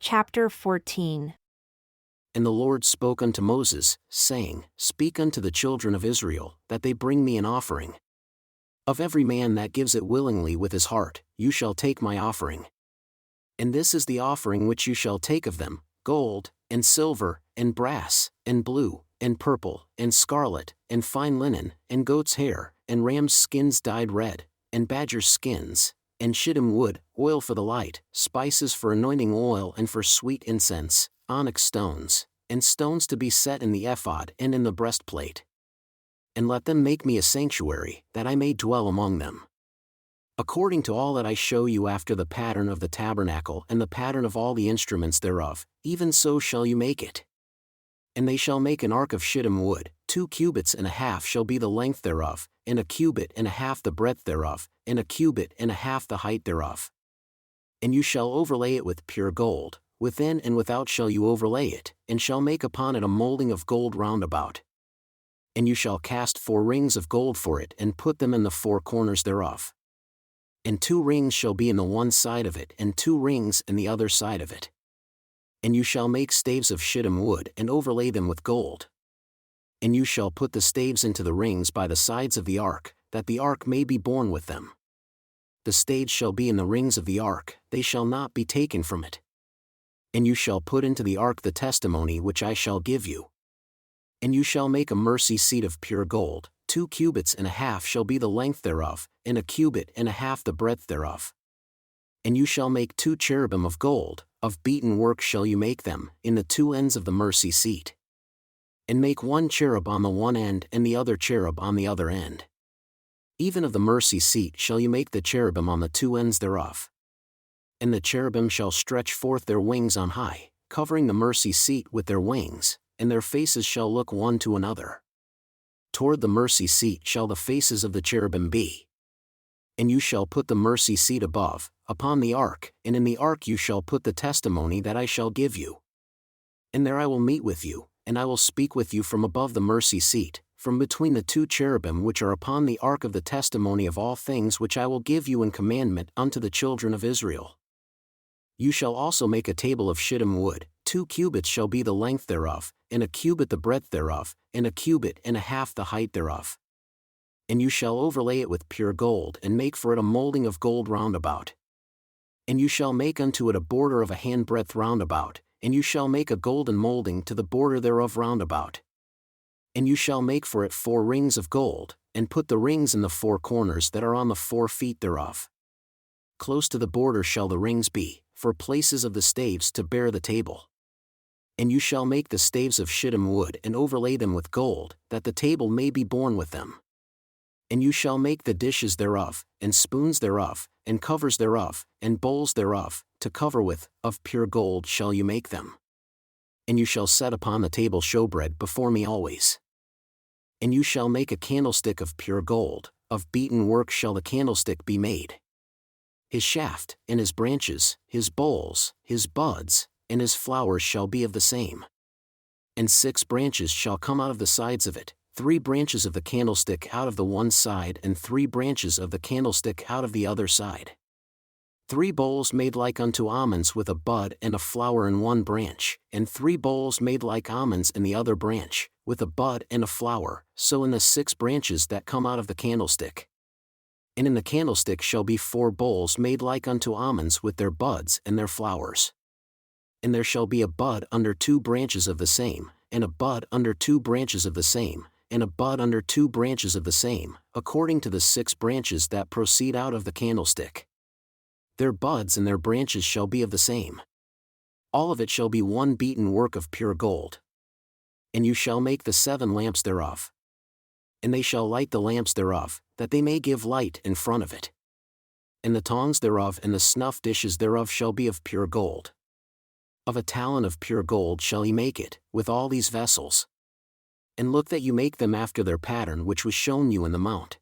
Chapter 14. And the Lord spoke unto Moses, saying, Speak unto the children of Israel, that they bring me an offering. Of every man that gives it willingly with his heart, you shall take my offering. And this is the offering which you shall take of them: gold, and silver, and brass, and blue, and purple, and scarlet, and fine linen, and goat's hair, and ram's skins dyed red, and badger's skins, and shittim wood, oil for the light, spices for anointing oil and for sweet incense, onyx stones, and stones to be set in the ephod and in the breastplate. And let them make me a sanctuary, that I may dwell among them. According to all that I show you after the pattern of the tabernacle and the pattern of all the instruments thereof, even so shall you make it. And they shall make an ark of shittim wood, 2 cubits and a half shall be the length thereof, and 1 cubit and a half the breadth thereof, and 1 cubit and a half the height thereof. And you shall overlay it with pure gold, within and without shall you overlay it, and shall make upon it a molding of gold round about. And you shall cast 4 rings of gold for it and put them in the 4 corners thereof. And 2 rings shall be in the one side of it, and 2 rings in the other side of it. And you shall make staves of shittim wood and overlay them with gold. And you shall put the staves into the rings by the sides of the ark, that the ark may be borne with them. The staves shall be in the rings of the ark, they shall not be taken from it. And you shall put into the ark the testimony which I shall give you. And you shall make a mercy seat of pure gold, 2 cubits and a half shall be the length thereof, and 1 cubit and a half the breadth thereof. And you shall make 2 cherubim of gold, of beaten work shall you make them, in the 2 ends of the mercy seat. And make 1 cherub on the one end and the other cherub on the other end. Even of the mercy seat shall you make the cherubim on the 2 ends thereof. And the cherubim shall stretch forth their wings on high, covering the mercy seat with their wings, and their faces shall look one to another. Toward the mercy seat shall the faces of the cherubim be. And you shall put the mercy seat above, upon the ark, and in the ark you shall put the testimony that I shall give you. And there I will meet with you, and I will speak with you from above the mercy seat, from between the 2 cherubim which are upon the ark of the testimony of all things which I will give you in commandment unto the children of Israel. You shall also make a table of shittim wood, 2 cubits shall be the length thereof, and 1 cubit the breadth thereof, and 1 cubit and a half the height thereof. And you shall overlay it with pure gold and make for it a molding of gold round about. And you shall make unto it a border of a handbreadth round about, and you shall make a golden molding to the border thereof round about. And you shall make for it 4 rings of gold, and put the rings in the 4 corners that are on the 4 feet thereof. Close to the border shall the rings be, for places of the staves to bear the table. And you shall make the staves of shittim wood and overlay them with gold, that the table may be borne with them. And you shall make the dishes thereof, and spoons thereof, and covers thereof, and bowls thereof, to cover with, of pure gold shall you make them. And you shall set upon the table showbread before me always. And you shall make a candlestick of pure gold, of beaten work shall the candlestick be made. His shaft, and his branches, his bowls, his buds, and his flowers shall be of the same. And 6 branches shall come out of the sides of it, 3 branches of the candlestick out of the one side and 3 branches of the candlestick out of the other side. 3 bowls made like unto almonds with a bud and a flower in one branch, and 3 bowls made like almonds in the other branch, with a bud and a flower, so in the 6 branches that come out of the candlestick. And in the candlestick shall be 4 bowls made like unto almonds with their buds and their flowers. And there shall be a bud under 2 branches of the same, and a bud under 2 branches of the same, and a bud under 2 branches of the same, according to the 6 branches that proceed out of the candlestick. Their buds and their branches shall be of the same. All of it shall be one beaten work of pure gold. And you shall make the 7 lamps thereof. And they shall light the lamps thereof, that they may give light in front of it. And the tongs thereof and the snuff dishes thereof shall be of pure gold. Of a talent of pure gold shall he make it, with all these vessels. And look that you make them after their pattern which was shown you in the mount.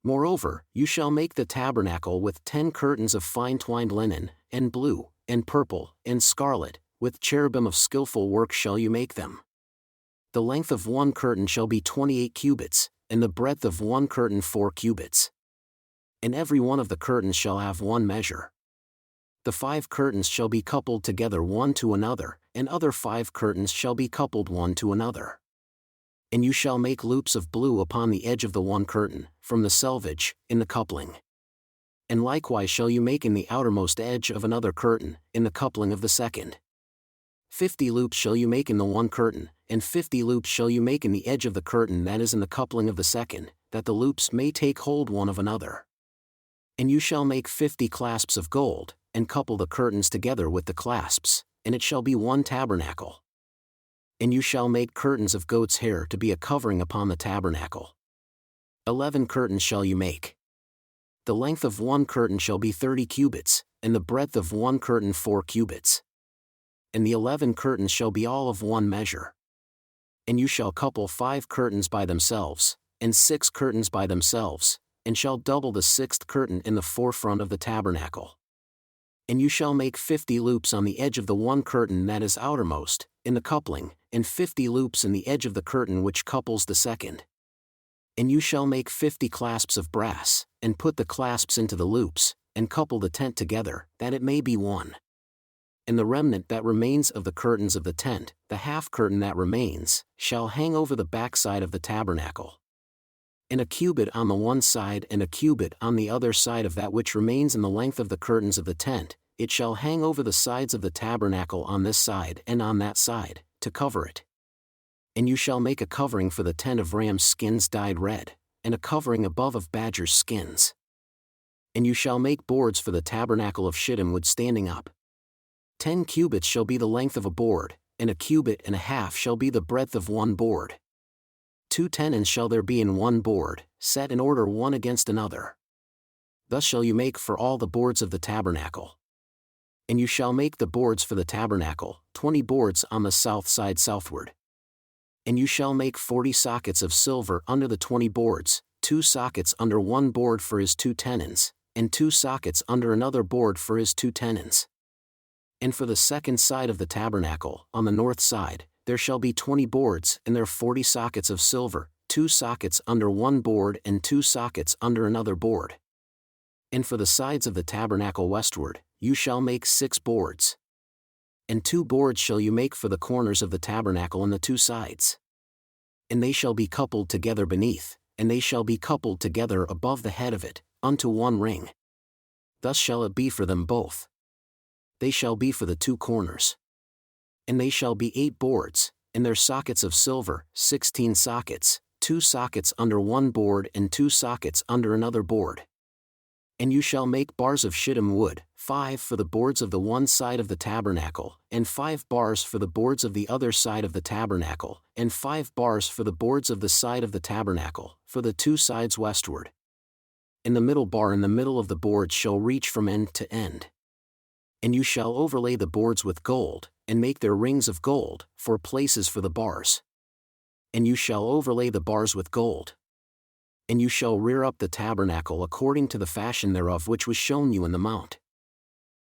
Moreover, you shall make the tabernacle with 10 curtains of fine twined linen, and blue, and purple, and scarlet, with cherubim of skillful work shall you make them. The length of 1 curtain shall be 28 cubits, and the breadth of 1 curtain 4 cubits. And every one of the curtains shall have 1 measure. The 5 curtains shall be coupled together one to another, and other 5 curtains shall be coupled one to another. And you shall make loops of blue upon the edge of the one curtain, from the selvage, in the coupling. And likewise shall you make in the outermost edge of another curtain, in the coupling of the second. 50 loops shall you make in the one curtain, and 50 loops shall you make in the edge of the curtain that is in the coupling of the second, that the loops may take hold one of another. And you shall make 50 clasps of gold, and couple the curtains together with the clasps, and it shall be one tabernacle. And you shall make curtains of goat's hair to be a covering upon the tabernacle. 11 curtains shall you make. The length of one curtain shall be 30 cubits, and the breadth of one curtain 4 cubits. And the 11 curtains shall be all of one measure. And you shall couple 5 curtains by themselves, and 6 curtains by themselves, and shall double the 6th curtain in the forefront of the tabernacle. And you shall make 50 loops on the edge of the one curtain that is outermost, in the coupling, and 50 loops in the edge of the curtain which couples the second. And you shall make 50 clasps of brass, and put the clasps into the loops, and couple the tent together, that it may be one. And the remnant that remains of the curtains of the tent, the half curtain that remains, shall hang over the backside of the tabernacle. And a cubit on the one side and a cubit on the other side of that which remains in the length of the curtains of the tent, it shall hang over the sides of the tabernacle on this side and on that side, to cover it. And you shall make a covering for the tent of ram's skins dyed red, and a covering above of badger's skins. And you shall make boards for the tabernacle of shittim wood standing up. 10 cubits shall be the length of a board, and a cubit and a half shall be the breadth of one board. 2 tenons shall there be in one board, set in order one against another. Thus shall you make for all the boards of the tabernacle. And you shall make the boards for the tabernacle, 20 boards on the south side southward. And you shall make 40 sockets of silver under the 20 boards, 2 sockets under one board for his 2 tenons, and 2 sockets under another board for his 2 tenons. And for the second side of the tabernacle, on the north side, there shall be 20 boards, and there 40 sockets of silver, 2 sockets under one board and 2 sockets under another board. And for the sides of the tabernacle westward, you shall make 6 boards. And 2 boards shall you make for the corners of the tabernacle on the 2 sides. And they shall be coupled together beneath, and they shall be coupled together above the head of it, unto one ring. Thus shall it be for them both. They shall be for the 2 corners. And they shall be 8 boards, and their sockets of silver, 16 sockets, 2 sockets under one board and 2 sockets under another board. And you shall make bars of shittim wood, 5 for the boards of the one side of the tabernacle, and 5 bars for the boards of the other side of the tabernacle, and 5 bars for the boards of the side of the tabernacle, for the 2 sides westward. And the middle bar in the middle of the boards shall reach from end to end. And you shall overlay the boards with gold, and make their rings of gold, for places for the bars. And you shall overlay the bars with gold. And you shall rear up the tabernacle according to the fashion thereof which was shown you in the mount.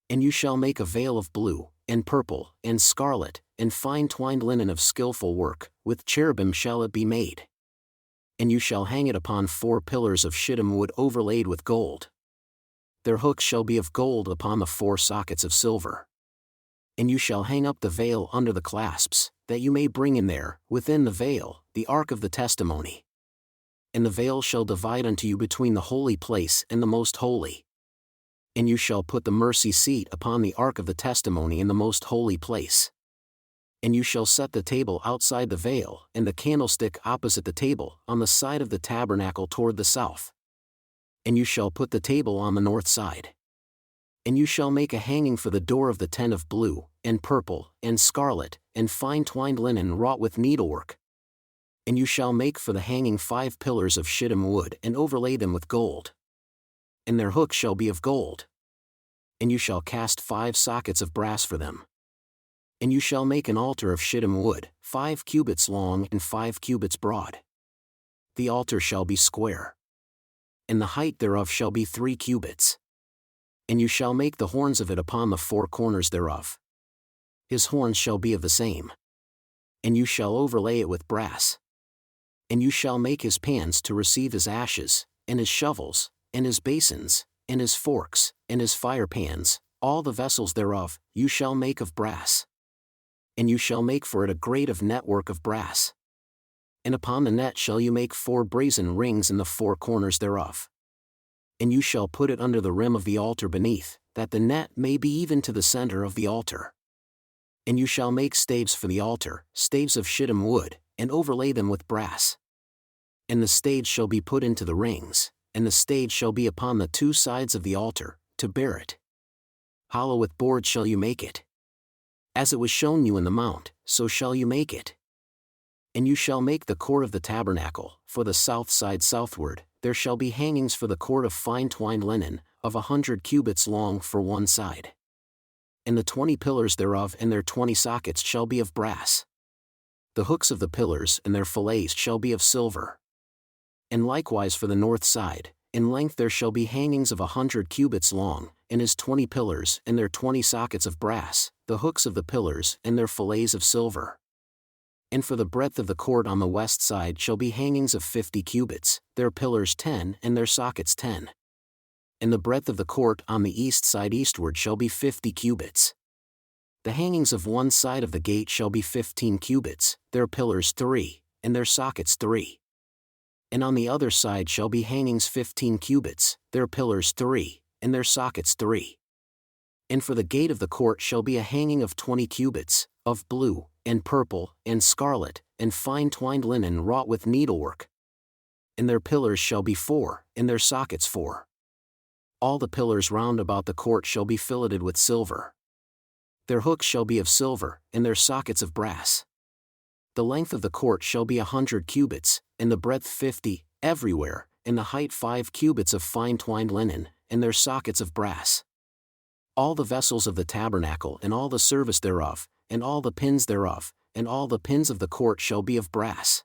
And you shall make a veil of blue, and purple, and scarlet, and fine twined linen of skillful work, with cherubim shall it be made. And you shall hang it upon 4 pillars of shittim wood overlaid with gold. Their hooks shall be of gold upon the 4 sockets of silver. And you shall hang up the veil under the clasps, that you may bring in there, within the veil, the ark of the testimony. And the veil shall divide unto you between the holy place and the most holy. And you shall put the mercy seat upon the ark of the testimony in the most holy place. And you shall set the table outside the veil, and the candlestick opposite the table, on the side of the tabernacle toward the south. And you shall put the table on the north side. And you shall make a hanging for the door of the tent of blue, and purple, and scarlet, and fine twined linen wrought with needlework. And you shall make for the hanging 5 pillars of shittim wood and overlay them with gold. And their hooks shall be of gold. And you shall cast 5 sockets of brass for them. And you shall make an altar of shittim wood, 5 cubits long and 5 cubits broad. The altar shall be square. And the height thereof shall be 3 cubits. And you shall make the horns of it upon the 4 corners thereof. His horns shall be of the same. And you shall overlay it with brass. And you shall make his pans to receive his ashes, and his shovels, and his basins, and his forks, and his fire pans, All the vessels thereof you shall make of brass. And you shall make for it a grate of network of brass. And upon the net shall you make 4 brazen rings in the 4 corners thereof. And you shall put it under the rim of the altar beneath, that the net may be even to the center of the altar. And you shall make staves for the altar, staves of shittim wood, and overlay them with brass. And the staves shall be put into the rings, and the staves shall be upon the 2 sides of the altar, to bear it. Hollow with boards shall you make it. As it was shown you in the mount, so shall you make it. And you shall make the court of the tabernacle, for the south side southward, there shall be hangings for the court of fine twined linen, of 100 cubits long for one side. And the 20 pillars thereof and their 20 sockets shall be of brass. The hooks of the pillars and their fillets shall be of silver. And likewise for the north side, in length there shall be hangings of 100 cubits long, and his 20 pillars and their 20 sockets of brass, the hooks of the pillars and their fillets of silver. And for the breadth of the court on the west side shall be hangings of 50 cubits, their pillars 10 and their sockets 10. And the breadth of the court on the east side eastward shall be 50 cubits. The hangings of one side of the gate shall be 15 cubits, their pillars 3, and their sockets 3. And on the other side shall be hangings 15 cubits, their pillars 3, and their sockets 3. And for the gate of the court shall be a hanging of 20 cubits, of blue, and purple, and scarlet, and fine twined linen wrought with needlework. And their pillars shall be 4, and their sockets 4. All the pillars round about the court shall be filleted with silver. Their hooks shall be of silver, and their sockets of brass. The length of the court shall be 100 cubits, and the breadth 50, everywhere, and the height 5 cubits of fine twined linen, and their sockets of brass. All the vessels of the tabernacle and all the service thereof, and all the pins thereof, and all the pins of the court shall be of brass.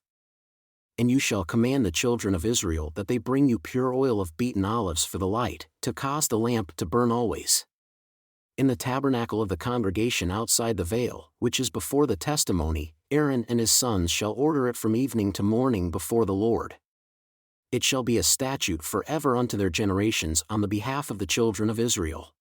And you shall command the children of Israel that they bring you pure oil of beaten olives for the light, to cause the lamp to burn always. In the tabernacle of the congregation outside the veil, which is before the testimony, Aaron and his sons shall order it from evening to morning before the Lord. It shall be a statute forever unto their generations on the behalf of the children of Israel.